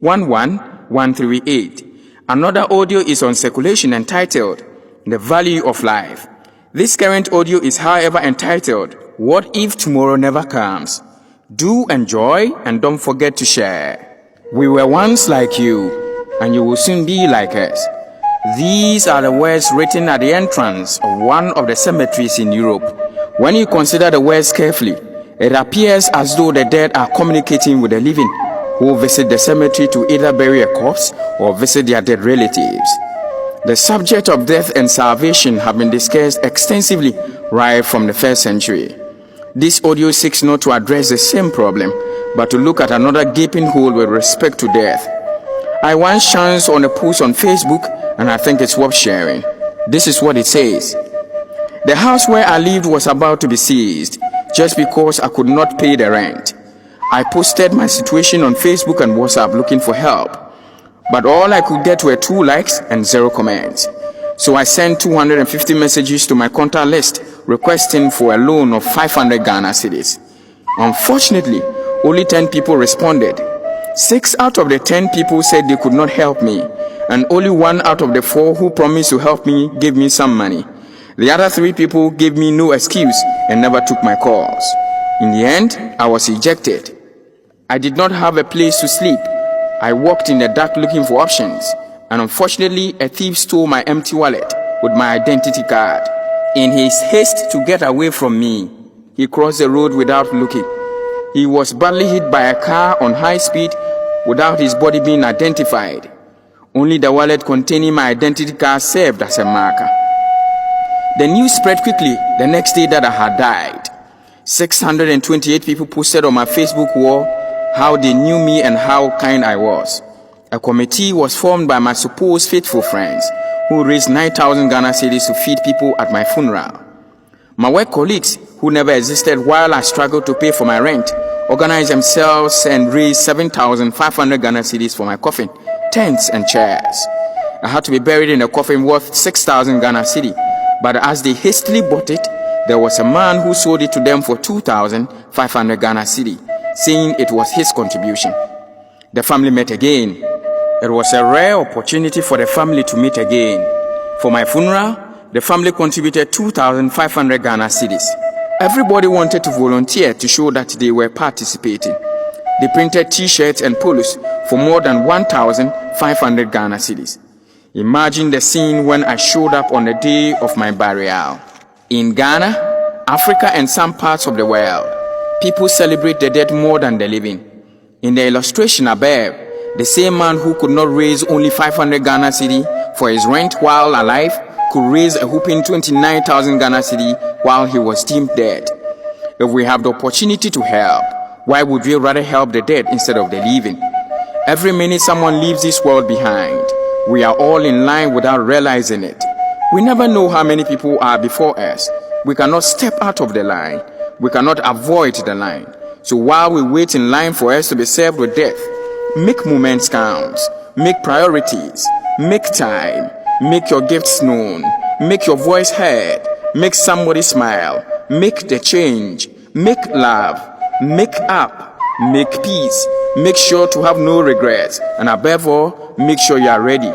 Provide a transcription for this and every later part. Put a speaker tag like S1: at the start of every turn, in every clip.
S1: 11138. Another audio is on circulation entitled The Value of Life. This current audio is, however, entitled What If Tomorrow Never Comes? Do enjoy and don't forget to share. We were once like you, and you will soon be like us. These are the words written at the entrance of one of the cemeteries in Europe. When you consider the words carefully, it appears as though the dead are communicating with the living, who visit the cemetery to either bury a corpse or visit their dead relatives. The subject of death and salvation have been discussed extensively right from the first century. This audio seeks not to address the same problem, but to look at another gaping hole with respect to death. I once chanced on a post on Facebook, and I think it's worth sharing. This is what it says. The house where I lived was about to be seized just because I could not pay the rent. I posted my situation on Facebook and WhatsApp looking for help, but all I could get were 2 likes and 0 comments. So I sent 250 messages to my contact list requesting for a loan of 500 Ghana cedis. Unfortunately, only 10 people responded. 6 out of the 10 people said they could not help me, and only 1 out of the 4 who promised to help me gave me some money. The other 3 people gave me no excuse and never took my calls. In the end, I was ejected. I did not have a place to sleep. I walked in the dark looking for options, and unfortunately, a thief stole my empty wallet with my identity card. In his haste to get away from me, he crossed the road without looking. He was badly hit by a car on high speed without his body being identified. Only the wallet containing my identity card served as a marker. The news spread quickly the next day that I had died. 628 people posted on my Facebook wall how they knew me and how kind I was. A committee was formed by my supposed faithful friends who raised 9,000 Ghana cedis to feed people at my funeral. My work colleagues, who never existed while I struggled to pay for my rent, organized themselves and raised 7,500 Ghana cedis for my coffin, tents and chairs. I had to be buried in a coffin worth 6,000 Ghana cedi, but as they hastily bought it, there was a man who sold it to them for 2,500 Ghana cedi, saying it was his contribution. The family met again. It was a rare opportunity for the family to meet again. For my funeral, the family contributed 2,500 Ghana cedis. Everybody wanted to volunteer to show that they were participating. They printed t-shirts and polos for more than 1,500 Ghana cedis. Imagine the scene when I showed up on the day of my burial. In Ghana, Africa, and some parts of the world, people celebrate the dead more than the living. In the illustration above, the same man who could not raise only 500 Ghana cedi for his rent while alive could raise a whopping 29,000 Ghana cedi while he was deemed dead. If we have the opportunity to help, why would we rather help the dead instead of the living? Every minute someone leaves this world behind, we are all in line without realizing it. We never know how many people are before us. We cannot step out of the line. We cannot avoid the line. So while we wait in line for us to be served with death, make moments count, make priorities, make time, make your gifts known, make your voice heard, make somebody smile, make the change, make love, make up, make peace, make sure to have no regrets, and above all, make sure you are ready.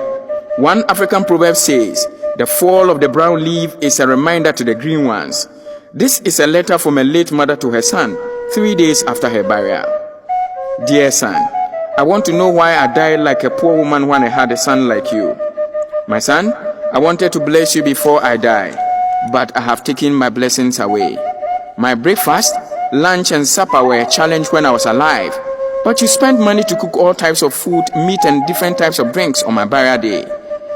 S1: One African proverb says, the fall of the brown leaf is a reminder to the green ones. This is a letter from a late mother to her son, 3 days after her burial. Dear son, I want to know why I died like a poor woman when I had a son like you. My son, I wanted to bless you before I die, but I have taken my blessings away. My breakfast, lunch, and supper were a challenge when I was alive, but you spent money to cook all types of food, meat, and different types of drinks on my burial day.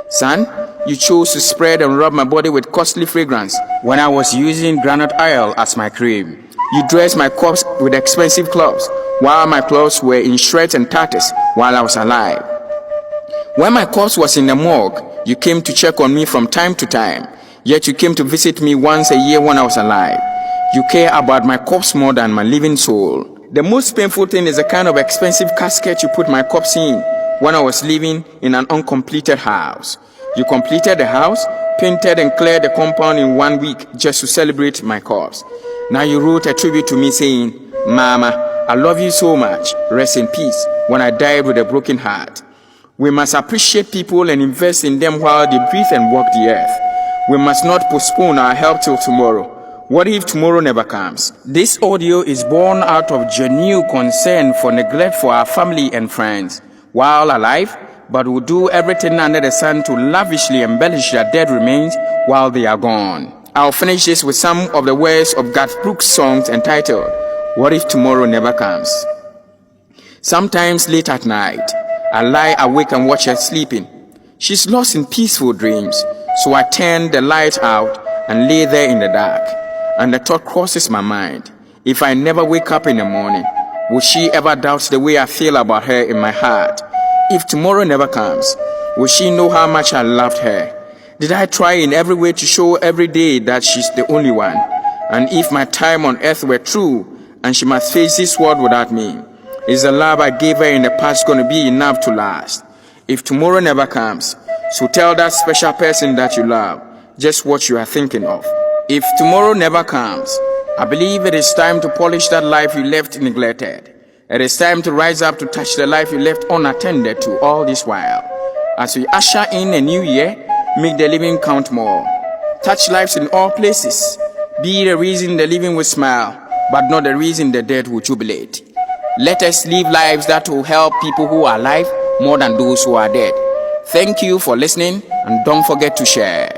S1: Son, you chose to spread and rub my body with costly fragrance when I was using granite oil as my cream. You dressed my corpse with expensive clothes, while my clothes were in shreds and tatters while I was alive. When my corpse was in the morgue, you came to check on me from time to time, yet you came to visit me once a year when I was alive. You care about my corpse more than my living soul. The most painful thing is the kind of expensive casket you put my corpse in when I was living in an uncompleted house. You completed the house, painted and cleared the compound in 1 week just to celebrate my corpse. Now you wrote a tribute to me saying, Mama, I love you so much. Rest in peace. When I died with a broken heart. We must appreciate people and invest in them while they breathe and walk the earth. We must not postpone our help till tomorrow. What if tomorrow never comes? This audio is born out of genuine concern for neglect for our family and friends while alive, but will do everything under the sun to lavishly embellish their dead remains while they are gone. I'll finish this with some of the words of Garth Brooks' songs entitled, What If Tomorrow Never Comes? Sometimes late at night, I lie awake and watch her sleeping. She's lost in peaceful dreams, so I turn the light out and lay there in the dark. And the thought crosses my mind, if I never wake up in the morning, will she ever doubt the way I feel about her in my heart? If tomorrow never comes, will she know how much I loved her? Did I try in every way to show every day that she's the only one? And if my time on earth were true, and she must face this world without me, is the love I gave her in the past going to be enough to last? If tomorrow never comes, so tell that special person that you love just what you are thinking of. If tomorrow never comes, I believe it is time to polish that life you left neglected. It is time to rise up to touch the life you left unattended to all this while. As we usher in a new year, make the living count more. Touch lives in all places. Be the reason the living will smile, but not the reason the dead will jubilate. Let us live lives that will help people who are alive more than those who are dead. Thank you for listening, and don't forget to share.